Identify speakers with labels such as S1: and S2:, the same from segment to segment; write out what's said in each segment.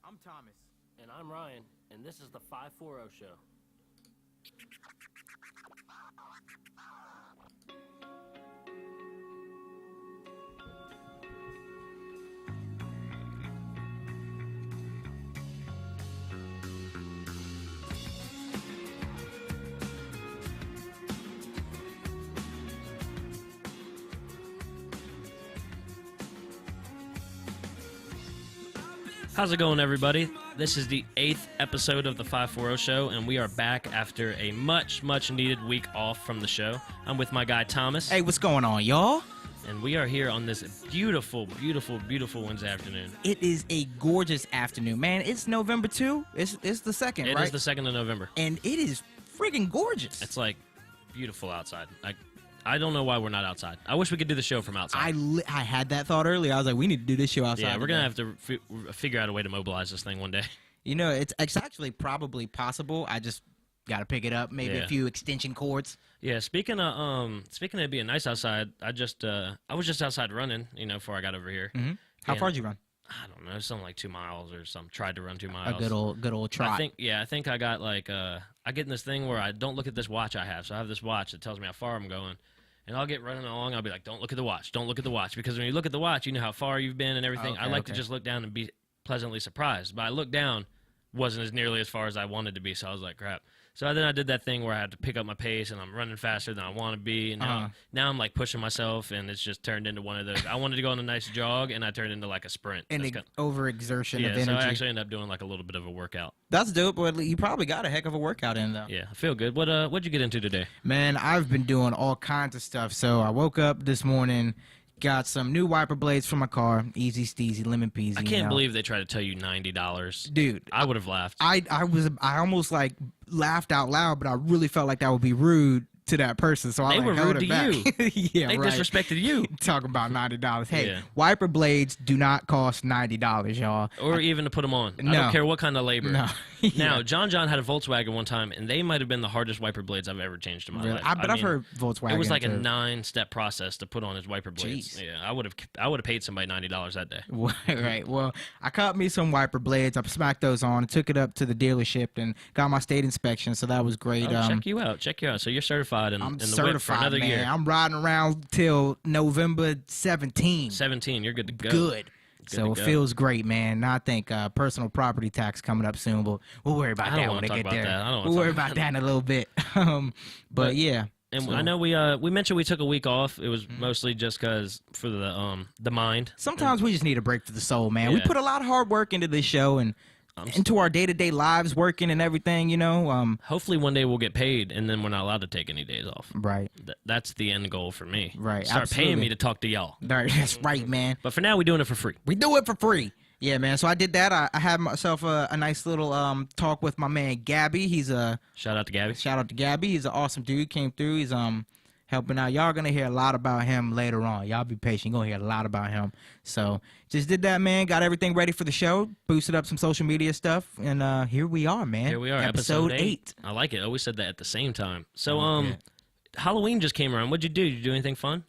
S1: I'm Thomas.
S2: And I'm Ryan, and this is the 540 Show. How's it going, everybody? This is the 8th episode of the 540 Show, and we are back after a much needed week off from the show. I'm with my guy, Thomas.
S1: Hey, what's going on, y'all?
S2: And we are here on this beautiful Wednesday afternoon.
S1: It is a gorgeous afternoon, man. It's November 2. It's the 2nd, right?
S2: It is the 2nd of November.
S1: And it is friggin' gorgeous.
S2: It's, like, beautiful outside. I don't know why we're not outside. I wish we could do the show from outside.
S1: I had that thought earlier. I was like, we need to do this show outside.
S2: Yeah, we're going to have to figure out a way to mobilize this thing one day.
S1: You know, it's actually probably possible. I just got to pick it up, maybe a few extension cords.
S2: Yeah, speaking of it being nice outside, I was just outside running, before I got over here.
S1: Mm-hmm. How far did you run?
S2: I don't know, something like 2 miles or something. Tried to run 2 miles.
S1: A good old trot.
S2: I think I got like I get in this thing where I don't look at this watch I have. So I have this watch that tells me how far I'm going. And I'll get running along. I'll be like, don't look at the watch. Don't look at the watch. Because when you look at the watch, you know how far you've been and everything. I like to just look down and be pleasantly surprised. But I looked down, wasn't as nearly as far as I wanted to be. So I was like, crap. So then I did that thing where I had to pick up my pace, and I'm running faster than I want to be. And now I'm like pushing myself, and it's just turned into one of those. I wanted to go on a nice jog, and I turned into like a sprint.
S1: An overexertion of energy.
S2: Yeah, so I actually ended up doing like a little bit of a workout.
S1: That's dope. But you probably got a heck of a workout in, though.
S2: Yeah, I feel good. What'd you get into today?
S1: Man, I've been doing all kinds of stuff. So I woke up this morning, got some new wiper blades for my car. Easy steezy, lemon peasy.
S2: I can't believe they tried to tell you $90.
S1: Dude.
S2: I would have laughed.
S1: I almost like laughed out loud, but I really felt like that would be rude to that person. So
S2: they were rude to you.
S1: Yeah,
S2: they disrespected you.
S1: Talking about $90. Hey, wiper blades do not cost $90, y'all.
S2: Or even to put them on.
S1: No.
S2: I don't care what kind of labor.
S1: No.
S2: Now, John had a Volkswagen one time, and they might have been the hardest wiper blades I've ever changed in my life.
S1: But I've heard Volkswagen.
S2: It was like a 9-step process to put on his wiper blades.
S1: Jeez.
S2: Yeah, I would have paid somebody $90 that day.
S1: Right. Well, I caught me some wiper blades. I smacked those on and took it up to the dealership and got my state inspection. So that was great.
S2: Check you out. So you're certified in the whip for another
S1: man.
S2: year.
S1: I'm riding around till November 17.
S2: 17. You're good to go.
S1: Good. So it feels great, man. Now I think personal property tax coming up soon, but we'll worry about that when they get there. We'll worry about that in a little bit. But yeah.
S2: And I know we mentioned we took a week off. It was mostly just because for the mind.
S1: Sometimes we just need a break for the soul, man. We put a lot of hard work into this show and into our day-to-day lives, working and everything,
S2: Hopefully one day we'll get paid, and then we're not allowed to take any days off.
S1: Right.
S2: That's the end goal for me.
S1: Right.
S2: Start paying me to talk to y'all.
S1: That's right, man.
S2: But for now, we're doing it for free.
S1: We do it for free. Yeah, man. So I did that. I had myself a nice little talk with my man Gabby. He's a
S2: shout out to Gabby.
S1: Shout out to Gabby. He's an awesome dude. Came through. He's helping out. Y'all gonna hear a lot about him later on. Y'all be patient. You're gonna hear a lot about him. So just did that, man. Got everything ready for the show. Boosted up some social media stuff, and here we are, man.
S2: Here we are, episode 8. I like it. Always said that at the same time. So Halloween just came around. What'd you do? Did you do anything fun?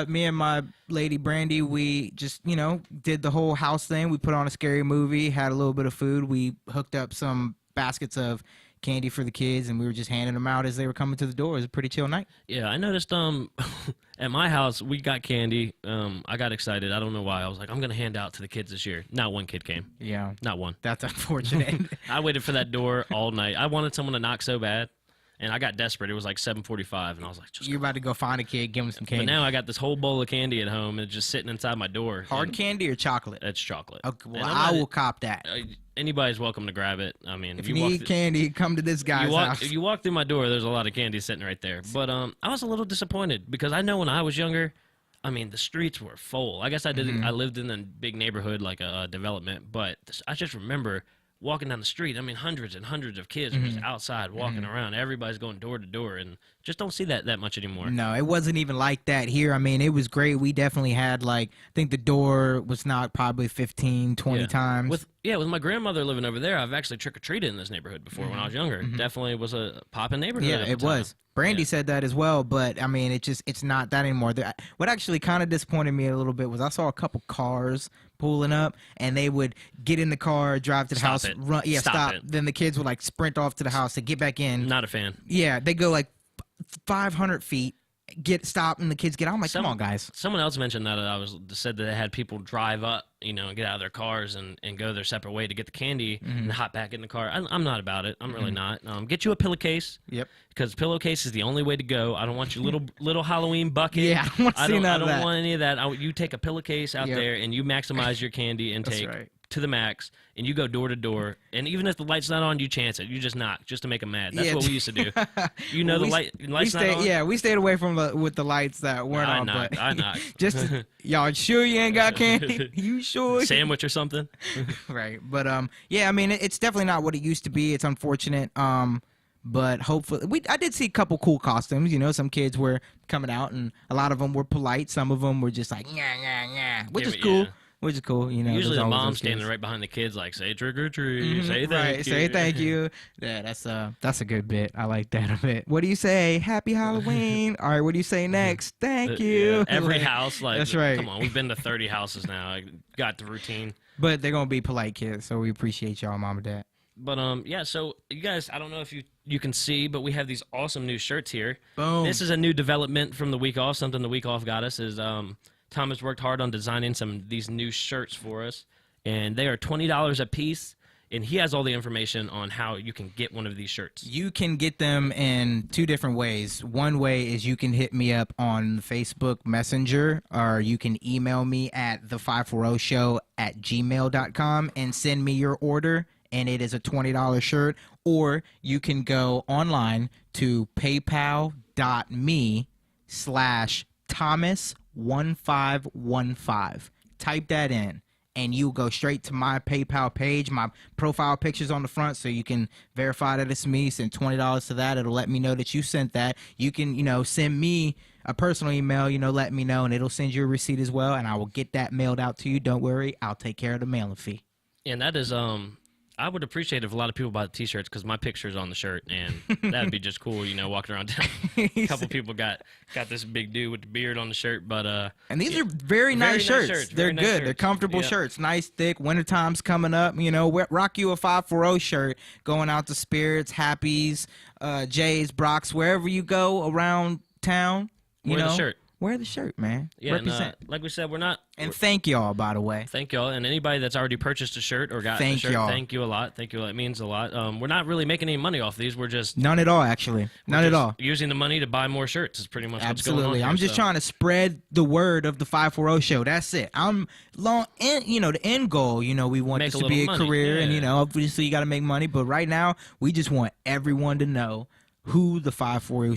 S1: Me and my lady Brandy, we just did the whole house thing. We put on a scary movie, had a little bit of food. We hooked up some baskets of candy for the kids, and we were just handing them out as they were coming to the door. It was a pretty chill night.
S2: Yeah, I noticed at my house we got candy. I got excited. I don't know why. I was like, I'm gonna hand out to the kids this year. Not one kid came.
S1: Yeah,
S2: not one.
S1: That's unfortunate.
S2: I waited for that door all night. I wanted someone to knock so bad, and I got desperate. It was like 7:45, and I was like,
S1: you're about to go find a kid, give him some candy.
S2: But now I got this whole bowl of candy at home, and it's just sitting inside my door.
S1: Hard candy or chocolate?
S2: It's chocolate.
S1: Okay, well, I will cop that.
S2: Anybody's welcome to grab it. I mean,
S1: if you need candy, come to this guy's house.
S2: If you walk through my door, there's a lot of candy sitting right there. But I was a little disappointed because I know when I was younger, I mean, the streets were full. I guess I didn't. I lived in a big neighborhood, like a development, but I just remember walking down the street. I mean, hundreds and hundreds of kids are just outside walking around. Everybody's going door to door, and just don't see that much anymore.
S1: No, it wasn't even like that here. I mean, it was great. We definitely had, like, I think the door was knocked probably 15, 20 times.
S2: With my grandmother living over there, I've actually trick-or-treated in this neighborhood before when I was younger. Definitely was a poppin' neighborhood.
S1: Yeah, it was. Brandy said that as well, but I mean, it's not that anymore. What actually kind of disappointed me a little bit was I saw a couple cars pulling up, and they would get in the car, drive to the house,
S2: it.
S1: run,
S2: Stop it.
S1: Then the kids would like sprint off to the house to get back in.
S2: Not a fan.
S1: Yeah, they go like 500 feet, stop, and the kids get out. I'm like, come on, guys.
S2: Someone else mentioned that said that they had people drive up, and get out of their cars and go their separate way to get the candy and hop back in the car. I'm not about it. I'm really not. Get you a pillowcase.
S1: Yep.
S2: Because pillowcase is the only way to go. I don't want your little Halloween bucket.
S1: Yeah, I don't want to see none of that.
S2: I don't want any of that. You take a pillowcase out there and you maximize your candy intake to the max, and you go door to door. And even if the light's not on, you chance it. You just knock just to make them mad. That's what we used to do. The light's not on?
S1: Yeah, we stayed away from with the lights that weren't on.
S2: I knocked.
S1: Y'all sure you ain't got candy? You sure?
S2: Sandwich or something?
S1: Right. But yeah, I mean, it's definitely not what it used to be. It's unfortunate. But hopefully, I did see a couple cool costumes. Some kids were coming out, and a lot of them were polite. Some of them were just like, yeah, which is cool.
S2: Yeah.
S1: Which is cool.
S2: Usually the mom's standing right behind the kids, like, say trick or treat, say thank you.
S1: Say thank you. Yeah, that's a good bit. I like that a bit. What do you say? Happy Halloween. All right, what do you say next? Thank you.
S2: Yeah, every house, like,
S1: that's right.
S2: Come on, we've been to 30 houses now. I got the routine.
S1: But they're gonna be polite kids, so we appreciate y'all, mom and dad.
S2: But yeah, so you guys, I don't know if you can see, but we have these awesome new shirts here.
S1: Boom.
S2: This is a new development from the week off. Something the week off got us is Tom has worked hard on designing these new shirts for us, and they are $20 a piece. And he has all the information on how you can get one of these shirts. You can get them in two different ways. One way is you can hit me up on Facebook Messenger, or you can email me at the540show@gmail.com and send me your order, and it is a $20 shirt. Or you can go online to paypal.me/Thomas1515. Type that in, and you go straight to my PayPal page. My profile picture's on the front, so you can verify that it's me. Send $20 to that. It'll let me know that you sent that. You can, send me a personal email, let me know, and it'll send you a receipt as well, and I will get that mailed out to you. Don't worry, I'll take care of the mailing fee. And that is, I would appreciate if a lot of people buy the T-shirts, because my picture's on the shirt, and that'd be just cool, walking around town. A couple people got this big dude with the beard on the shirt, but
S1: and these are very nice shirts. They're good. Shirts. They're comfortable shirts. Nice, thick. Wintertime's coming up. Rock you a 540 shirt going out to Spirits, Happies, Jay's, Brock's, wherever you go around town.
S2: Wear the shirt.
S1: Wear the shirt, man.
S2: Yeah,
S1: represent.
S2: And, like we said, we're not.
S1: And thank y'all, by the way.
S2: Thank y'all, and anybody that's already purchased a shirt or got a shirt, thank you a lot. Thank you. It means a lot. We're not really making any money off these. We're just
S1: none at all, actually. None at all.
S2: Using the money to buy more shirts is pretty much what's going on.
S1: Absolutely. I'm just trying to spread the word of the 540 show. That's it. I'm long, and the end goal. We want this to be a career, and obviously you got to make money. But right now, we just want everyone to know who the 540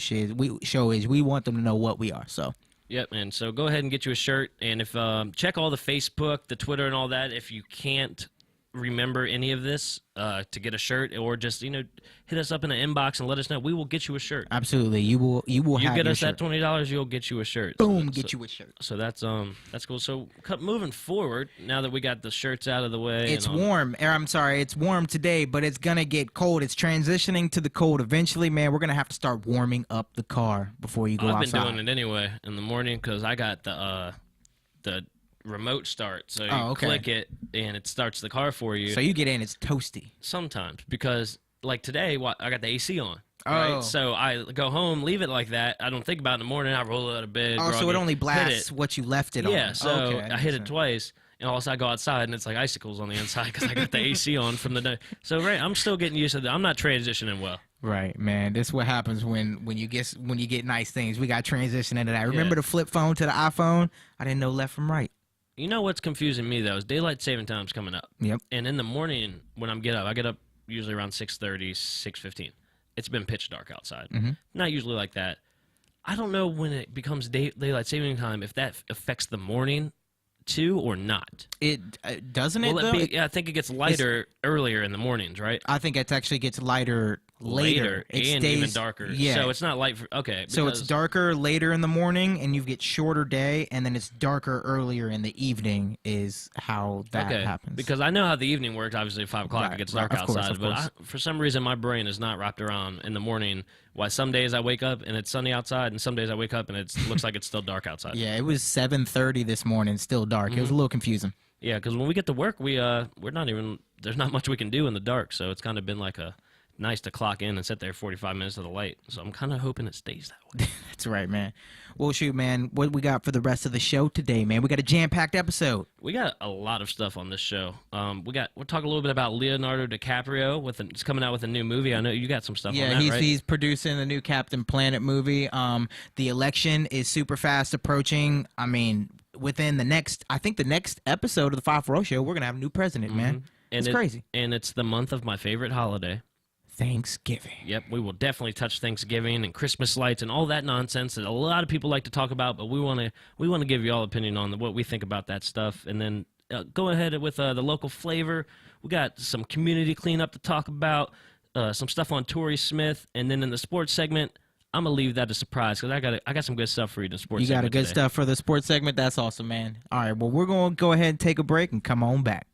S1: show is. We want them to know what we are. So.
S2: Yep, and so go ahead and get you a shirt, and if check all the Facebook, the Twitter, and all that. If you can't remember any of this to get a shirt, or just hit us up in the inbox and let us know. We will get you a shirt. Absolutely, you will. You have get us that $20, you'll get you a shirt.
S1: Boom, get you a shirt.
S2: So that's cool. So moving forward, now that we got the shirts out of the way,
S1: it's warm. I'm sorry, it's warm today, but it's gonna get cold. It's transitioning to the cold eventually, man. We're gonna have to start warming up the car before you go outside.
S2: I've been doing it anyway in the morning because I got the remote start, so you click it and it starts the car for you.
S1: So you get in, it's toasty
S2: sometimes, because like today I got the AC on, right? So I go home, leave it like that. I don't think about it in the morning. I roll out of bed,
S1: so it only blasts what you left it on.
S2: Yeah, so I hit it twice, and all of a sudden I go outside and it's like icicles on the inside because I got the AC on from the day. So I'm still getting used to that. I'm not transitioning well.
S1: Right, man. This is what happens when you get nice things. We got transition into that. Remember the flip phone to the iPhone? I didn't know left from right.
S2: You know what's confusing me, though, is daylight saving time's coming up.
S1: Yep.
S2: And in the morning when I get up usually around 6:30, 6:15. It's been pitch dark outside. Mm-hmm. Not usually like that. I don't know when it becomes daylight saving time, if that affects the morning too or not.
S1: It doesn't it, though?
S2: I think it gets lighter earlier in the mornings, right?
S1: I think it actually gets lighter later.
S2: It stays even darker. Yeah. So it's not light
S1: So it's darker later in the morning, and you get shorter day, and then it's darker earlier in the evening is how that happens.
S2: Because I know how the evening works. Obviously, at 5 o'clock it gets dark outside. But for some reason, my brain is not wrapped around in the morning why some days I wake up and it's sunny outside, and some days I wake up and it looks like it's still dark outside.
S1: Yeah, it was 7:30 this morning, still dark. Mm-hmm. It was a little confusing.
S2: Yeah, because when we get to work, we're not even there's not much we can do in the dark, so it's kind of been like a nice to clock in and sit there 45 minutes of the light. So I'm kind of hoping it stays that way.
S1: That's right, man. Well, shoot, man. What we got for the rest of the show today, man? We got a jam-packed episode.
S2: We got a lot of stuff on this show. We'll talk a little bit about Leonardo DiCaprio it's coming out with a new movie. I know you got some stuff on that, right?
S1: He's producing the new Captain Planet movie. The election is super fast approaching. I mean, within the next episode of the 540 show, we're gonna have a new president, man.
S2: And
S1: it's crazy.
S2: And it's the month of my favorite holiday.
S1: Thanksgiving.
S2: Yep, we will definitely touch Thanksgiving and Christmas lights and all that nonsense that a lot of people like to talk about, but we want to give you all opinion on what we think about that stuff. And then go ahead with the local flavor. We got some community cleanup to talk about, some stuff on Torrey Smith, and then in the sports segment, I'm gonna leave that a surprise because I got some good stuff for you in the sports.
S1: You got
S2: segment
S1: a good
S2: today.
S1: stuff for the sports segment. That's awesome, man. All right, well, we're gonna go ahead and take a break and come on back.